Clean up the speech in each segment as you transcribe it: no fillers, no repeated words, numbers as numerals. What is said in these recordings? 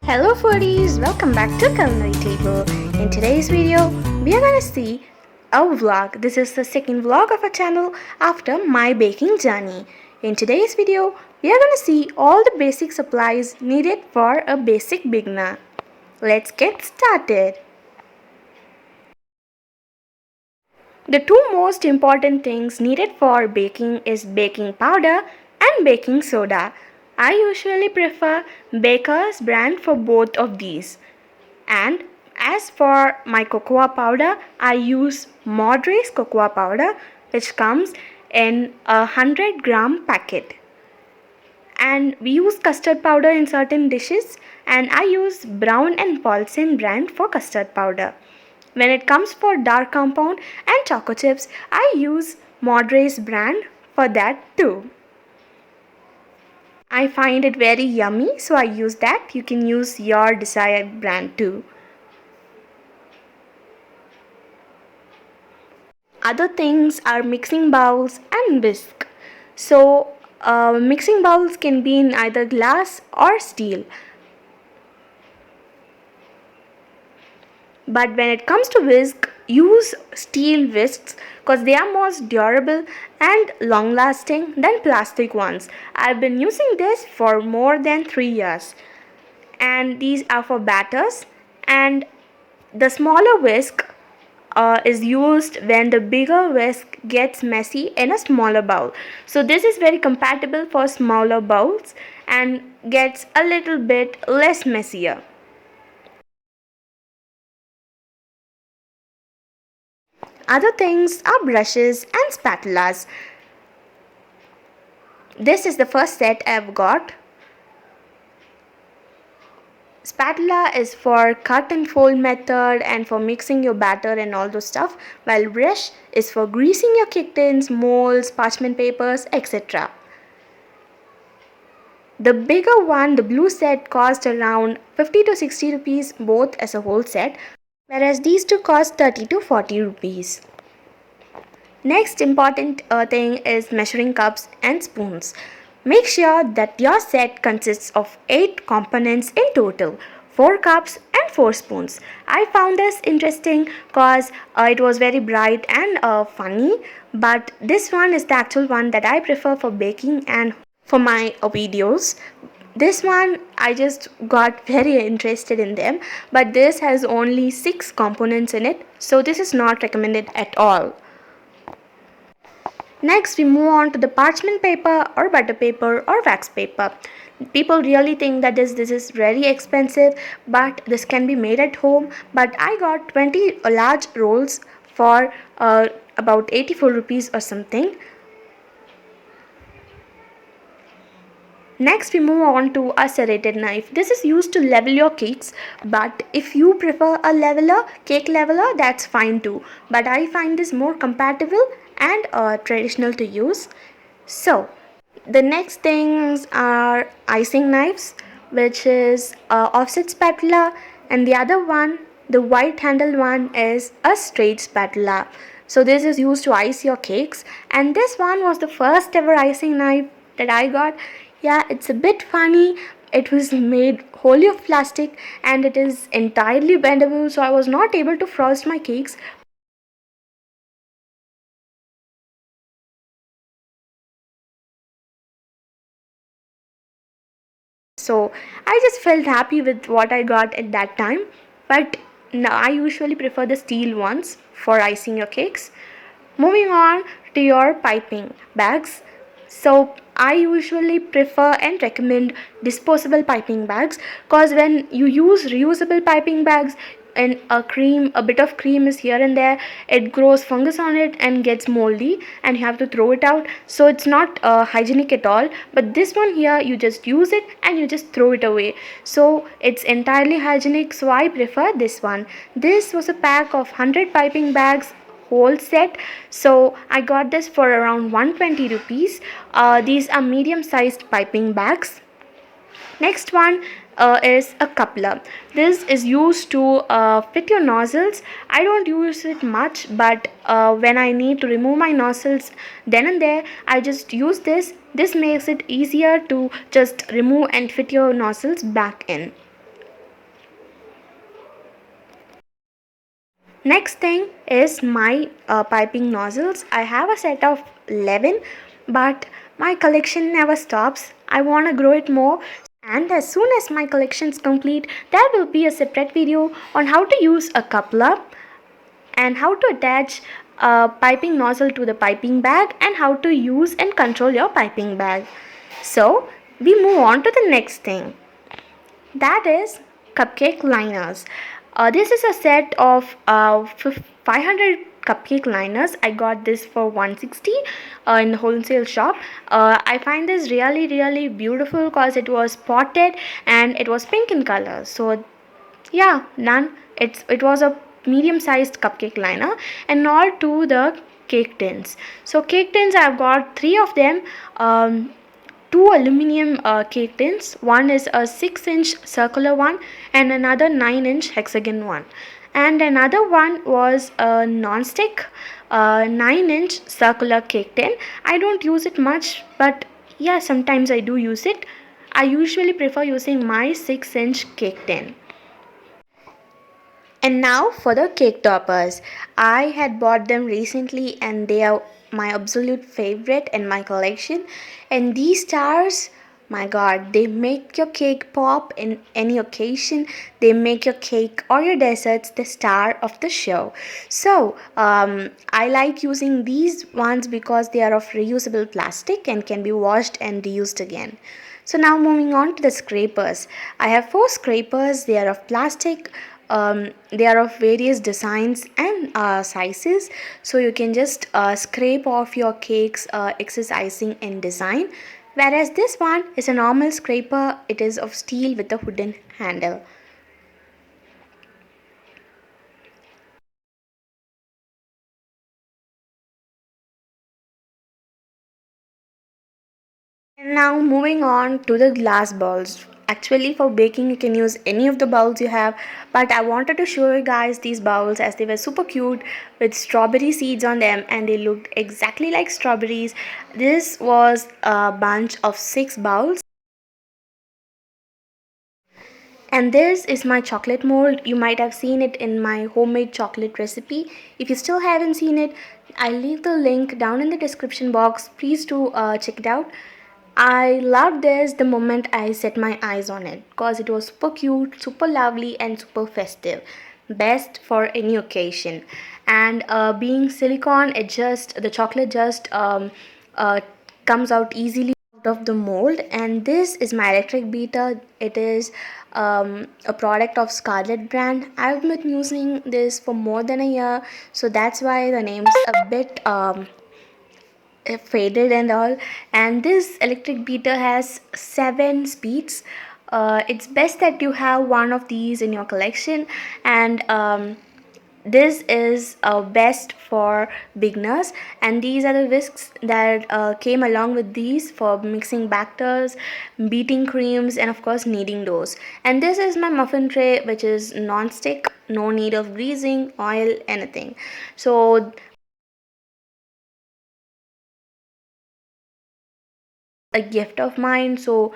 Hello foodies, welcome back to Culinary Table. In today's video, we are going to see a vlog. This is the second vlog of our channel after my baking journey. In today's video, we are going to see all the basic supplies needed for a basic beginner. Let's get started. The two most important things needed for baking is baking powder and baking soda. I usually prefer Baker's brand for both of these. And as for my cocoa powder, I use Madre's cocoa powder, which comes in a 100-gram packet. And we use custard powder in certain dishes, and I use Brown and Paulson brand for custard powder. When it comes for dark compound and choco chips, I use Madre's brand for that too. I find it very yummy, so I use that. You can use your desired brand too. Other things are mixing bowls and whisk. So mixing bowls can be in either glass or steel. But when it comes to whisk, use steel whisks because they are most durable and long lasting than plastic ones. I've been using this for more than 3 years. And these are for batters, and the smaller whisk is used when the bigger whisk gets messy in a smaller bowl. So this is very compatible for smaller bowls and gets a little bit less messier. Other things are brushes and spatulas. This is the first set I've got. Spatula is for cut and fold method and for mixing your batter and all those stuff, while brush is for greasing your cake tins, molds, parchment papers, etc. The bigger one, the blue set, cost around 50 to 60 rupees both as a whole set, whereas these two cost 30 to 40 rupees. Next important thing is measuring cups and spoons. Make sure that your set consists of 8 components in total, 4 cups and 4 spoons. I found this interesting because it was very bright and funny, but this one is the actual one that I prefer for baking and for my videos. This one I just got very interested in them, but this has only 6 components in it, so this is not recommended at all. Next, we move on to the parchment paper or butter paper or wax paper. People really think that this is very expensive, but this can be made at home. But I got 20 large rolls for about 84 rupees or something. Next, we move on to a serrated knife. This is used to level your cakes, but if you prefer a leveler, cake leveler, that's fine too. But I find this more compatible and traditional to use. So, the next things are icing knives, which is offset spatula, and the other one, the white handled one, is a straight spatula. So this is used to ice your cakes, and this one was the first ever icing knife that I got. Yeah, it's a bit funny. It was made wholly of plastic and it is entirely bendable, so I was not able to frost my cakes. So I just felt happy with what I got at that time. But now I usually prefer the steel ones for icing your cakes. Moving on to your piping bags. So I usually prefer and recommend disposable piping bags, because when you use reusable piping bags and a bit of cream is here and there, it grows fungus on it and gets moldy and you have to throw it out. So it's not hygienic at all. But this one here, you just use it and you just throw it away. So it's entirely hygienic. So I prefer this one. This was a pack of 100 piping bags, whole set. So I got this for around 120 rupees. These are medium sized piping bags. Next one is a coupler. This is used to fit your nozzles. I don't use it much, but when I need to remove my nozzles then and there, I just use this. This makes it easier to just remove and fit your nozzles back in. Next thing is my piping nozzles. I have a set of 11, but my collection never stops. I want to grow it more. And as soon as my collection is complete, there will be a separate video on how to use a coupler and how to attach a piping nozzle to the piping bag and how to use and control your piping bag. So, we move on to the next thing, that is cupcake liners. This is a set of 500 cupcake liners. I got this for 160 in the wholesale shop. I find this really beautiful because it was potted and it was pink in color. So yeah, none. It was a medium sized cupcake liner and all to the cake tins. So cake tins, I've got three of them. Two aluminium cake tins. One is a 6-inch circular one and another 9-inch hexagon one. And another one was a non-stick 9-inch circular cake tin. I don't use it much, but yeah, sometimes I do use it. I usually prefer using my 6-inch cake tin. And now for the cake toppers. I had bought them recently and they are my absolute favorite in my collection. And these stars, my god, they make your cake pop in any occasion. They make your cake or your desserts the star of the show. So, I like using these ones because they are of reusable plastic and can be washed and reused again. So now moving on to the scrapers. I have four scrapers. They are of plastic. They are of various designs and sizes. So you can just scrape off your cake's excess icing and design. Whereas this one is a normal scraper. It is of steel with a wooden handle. And now moving on to the glass bowls. Actually for baking you can use any of the bowls you have, but I wanted to show you guys these bowls as they were super cute with strawberry seeds on them and they looked exactly like strawberries. This was a bunch of 6 bowls. And this is my chocolate mold. You might have seen it in my homemade chocolate recipe. If you still haven't seen it, I'll leave the link down in the description box. Please do check it out. I loved this the moment I set my eyes on it because it was super cute, super lovely, and super festive. Best for any occasion. And being silicone, it just the chocolate just uh, comes out easily out of the mold. And this is my electric beater. It is a product of Scarlett brand. I've been using this for more than a year, so that's why the name's a bit faded and all. And this electric beater has 7 speeds. It's best that you have one of these in your collection. And this is best for beginners, and these are the whisks that came along with these for mixing batters, beating creams, and of course kneading doughs. And this is my muffin tray, which is non-stick, no need of greasing, oil, anything. So a gift of mine. So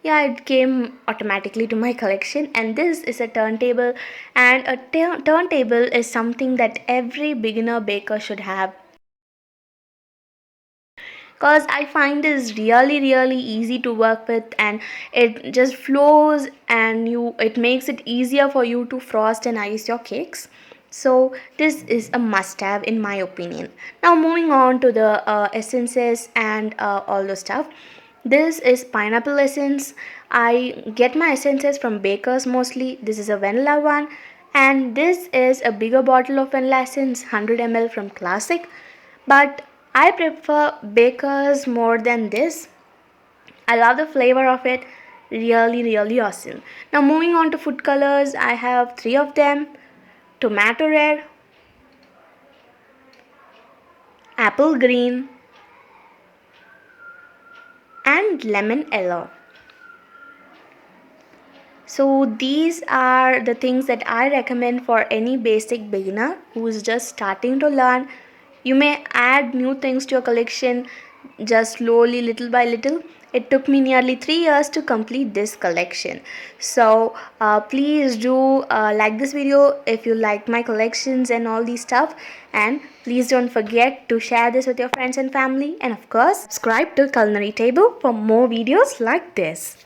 yeah, it came automatically to my collection. And this is a turntable, and a turntable is something that every beginner baker should have because I find this really easy to work with and it just flows and you it makes it easier for you to frost and ice your cakes. So this is a must have in my opinion. Now moving on to the essences and all the stuff. This is pineapple essence. I get my essences from bakers mostly. This is a vanilla one, and this is a bigger bottle of vanilla essence, 100 ml from Classic. But I prefer Baker's more than this. I love the flavor of it. Really awesome. Now moving on to food colors, I have 3 of them. Tomato red, apple green, and lemon yellow. So these are the things that I recommend for any basic beginner who is just starting to learn. You may add new things to your collection just slowly, little by little, It took me nearly 3 years to complete this collection. So please do like this video if you like my collections and all these stuff. And please don't forget to share this with your friends and family. And of course, subscribe to Culinary Table for more videos like this.